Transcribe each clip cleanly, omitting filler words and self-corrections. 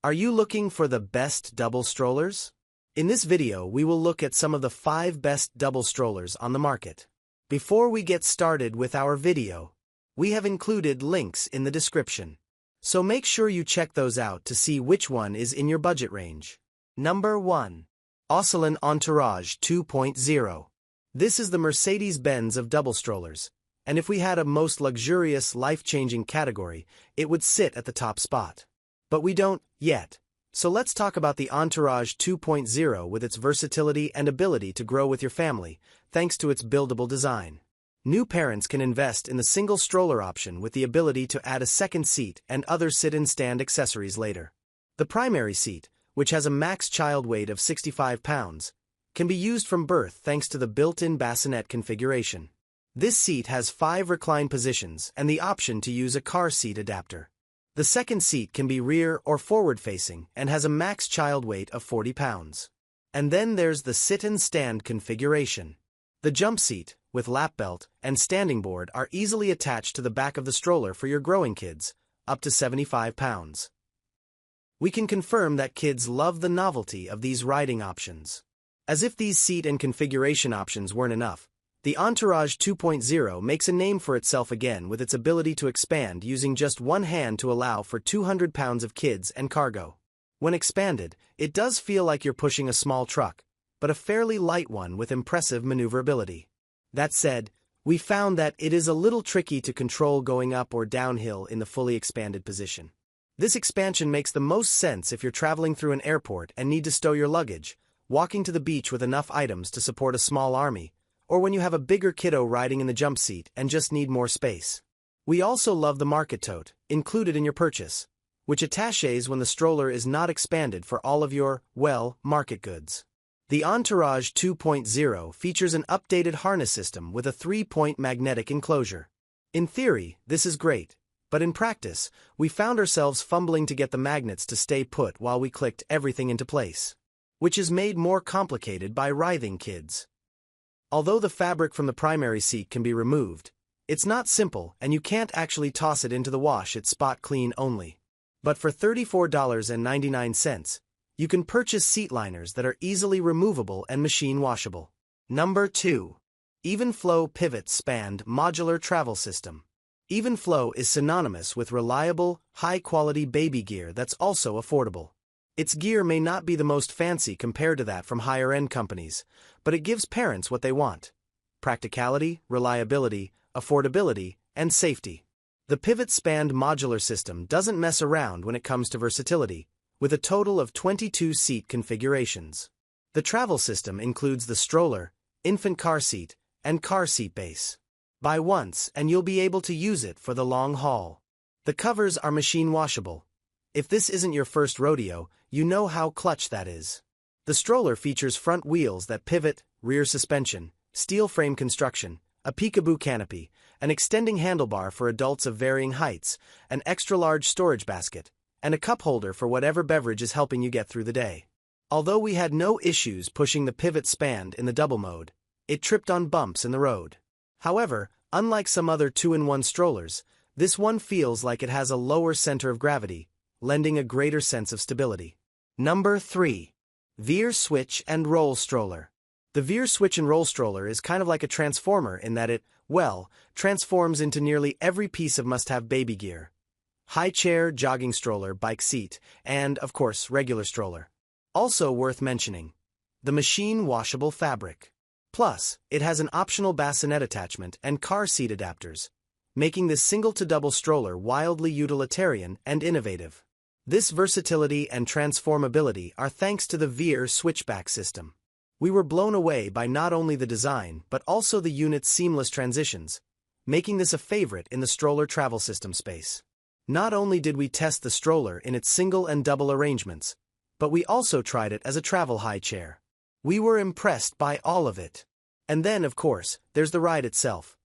Are you looking for the best double strollers? In this video, we will look at some of the 5 best double strollers on the market. Before we get started with our video, we have included links in the description. So make sure you check those out to see which one is in your budget range. Number 1. Austlen Entourage 2.0. This is the Mercedes-Benz of double strollers, and if we had a most luxurious, life-changing category, it would sit at the top spot. But we don't yet. So let's talk about the Entourage 2.0 with its versatility and ability to grow with your family, thanks to its buildable design. New parents can invest in the single stroller option with the ability to add a second seat and other sit-and-stand accessories later. The primary seat, which has a max child weight of 65 pounds, can be used from birth thanks to the built-in bassinet configuration. This seat has 5 recline positions and the option to use a car seat adapter. The second seat can be rear or forward-facing and has a max child weight of 40 pounds. And then there's the sit-and-stand configuration. The jump seat, with lap belt and standing board, are easily attached to the back of the stroller for your growing kids, up to 75 pounds. We can confirm that kids love the novelty of these riding options. As if these seat and configuration options weren't enough, the Entourage 2.0 makes a name for itself again with its ability to expand using just one hand to allow for 200 pounds of kids and cargo. When expanded, it does feel like you're pushing a small truck, but a fairly light one with impressive maneuverability. That said, we found that it is a little tricky to control going up or downhill in the fully expanded position. This expansion makes the most sense if you're traveling through an airport and need to stow your luggage, walking to the beach with enough items to support a small army, or when you have a bigger kiddo riding in the jump seat and just need more space. We also love the market tote, included in your purchase, which attaches when the stroller is not expanded for all of your, market goods. The Entourage 2.0 features an updated harness system with a 3-point magnetic enclosure. In theory, this is great, but in practice, we found ourselves fumbling to get the magnets to stay put while we clicked everything into place, which is made more complicated by writhing kids. Although the fabric from the primary seat can be removed, it's not simple and you can't actually toss it into the wash, it's spot clean only. But for $34.99, you can purchase seat liners that are easily removable and machine washable. Number 2. Evenflo Pivot Xpand Modular Travel System. Evenflo is synonymous with reliable, high-quality baby gear that's also affordable. Its gear may not be the most fancy compared to that from higher-end companies, but it gives parents what they want: practicality, reliability, affordability, and safety. The Pivot Xpand modular system doesn't mess around when it comes to versatility, with a total of 22 seat configurations. The travel system includes the stroller, infant car seat, and car seat base. Buy once and you'll be able to use it for the long haul. The covers are machine washable. If this isn't your first rodeo, you know how clutch that is. The stroller features front wheels that pivot, rear suspension, steel frame construction, a peekaboo canopy, an extending handlebar for adults of varying heights, an extra-large storage basket, and a cup holder for whatever beverage is helping you get through the day. Although we had no issues pushing the Pivot Xpand in the double mode, it tripped on bumps in the road. However, unlike some other 2-in-1 strollers, this one feels like it has a lower center of gravity, lending a greater sense of stability. Number 3. Veer Switch&Roll Stroller. The Veer Switch&Roll Stroller is kind of like a transformer in that it, transforms into nearly every piece of must-have baby gear. High chair, jogging stroller, bike seat, and, of course, regular stroller. Also worth mentioning, the machine washable fabric. Plus, it has an optional bassinet attachment and car seat adapters, making this single-to-double stroller wildly utilitarian and innovative. This versatility and transformability are thanks to the Veer switchback system. We were blown away by not only the design but also the unit's seamless transitions, making this a favorite in the stroller travel system space. Not only did we test the stroller in its single and double arrangements, but we also tried it as a travel high chair. We were impressed by all of it. And then, of course, there's the ride itself.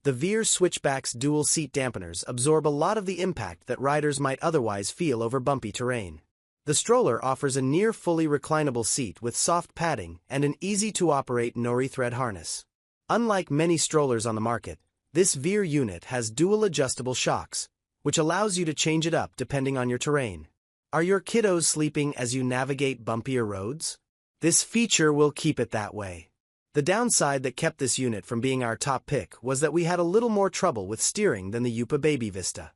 The Veer switchback's dual seat dampeners absorb a lot of the impact that riders might otherwise feel over bumpy terrain. The stroller offers a near-fully reclinable seat with soft padding and an easy-to-operate nori thread harness. Unlike many strollers on the market, this Veer unit has dual adjustable shocks, which allows you to change it up depending on your terrain. Are your kiddos sleeping as you navigate bumpier roads? This feature will keep it that way. The downside that kept this unit from being our top pick was that we had a little more trouble with steering than the UPPAbaby Vista.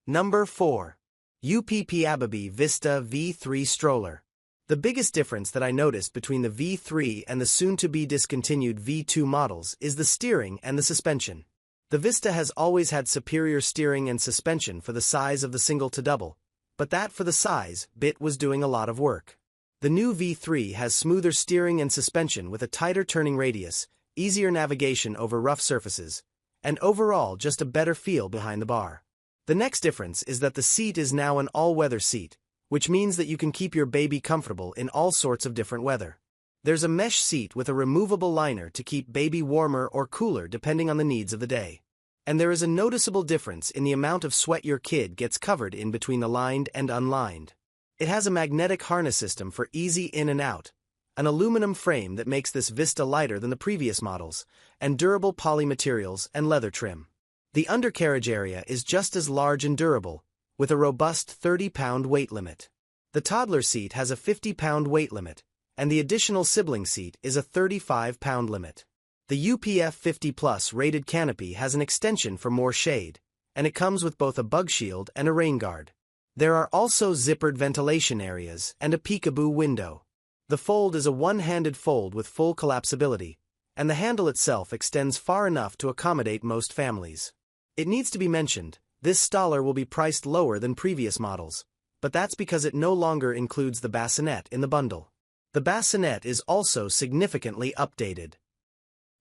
Number 4. UPPAbaby Vista V3 Stroller. The biggest difference that I noticed between the V3 and the soon-to-be discontinued V2 models is the steering and the suspension. The Vista has always had superior steering and suspension for the size of the single to double, but that for the size bit was doing a lot of work. The new V3 has smoother steering and suspension with a tighter turning radius, easier navigation over rough surfaces, and overall just a better feel behind the bar. The next difference is that the seat is now an all-weather seat, which means that you can keep your baby comfortable in all sorts of different weather. There's a mesh seat with a removable liner to keep baby warmer or cooler depending on the needs of the day. And there is a noticeable difference in the amount of sweat your kid gets covered in between the lined and unlined. It has a magnetic harness system for easy in and out, an aluminum frame that makes this Vista lighter than the previous models, and durable poly materials and leather trim. The undercarriage area is just as large and durable, with a robust 30-pound weight limit. The toddler seat has a 50-pound weight limit, and the additional sibling seat is a 35-pound limit. The UPF 50 Plus rated canopy has an extension for more shade, and it comes with both a bug shield and a rain guard. There are also zippered ventilation areas and a peekaboo window. The fold is a one-handed fold with full collapsibility, and the handle itself extends far enough to accommodate most families. It needs to be mentioned, this Stroller will be priced lower than previous models, but that's because it no longer includes the bassinet in the bundle. The bassinet is also significantly updated.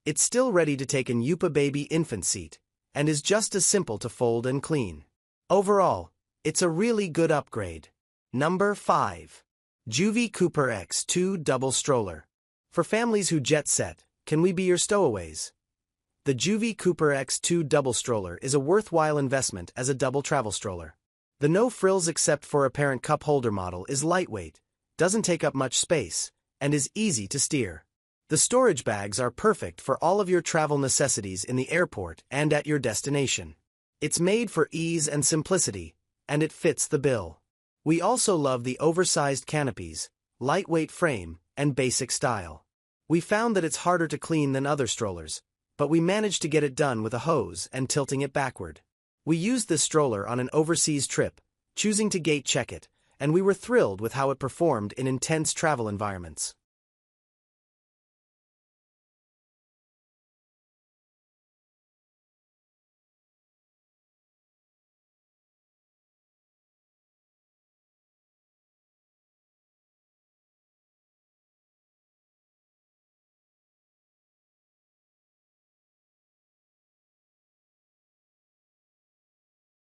It's still ready to take an UPPAbaby infant seat, and is just as simple to fold and clean. Overall, it's a really good upgrade. Number 5. Joovy Cooper X2 Double Stroller. For families who jet set, can we be your stowaways? The Joovy Cooper X2 Double Stroller is a worthwhile investment as a double travel stroller. The no-frills except for a parent cup holder model is lightweight, doesn't take up much space, and is easy to steer. The storage bags are perfect for all of your travel necessities in the airport and at your destination. It's made for ease and simplicity, and it fits the bill. We also love the oversized canopies, lightweight frame, and basic style. We found that it's harder to clean than other strollers, but we managed to get it done with a hose and tilting it backward. We used this stroller on an overseas trip, choosing to gate check it, and we were thrilled with how it performed in intense travel environments.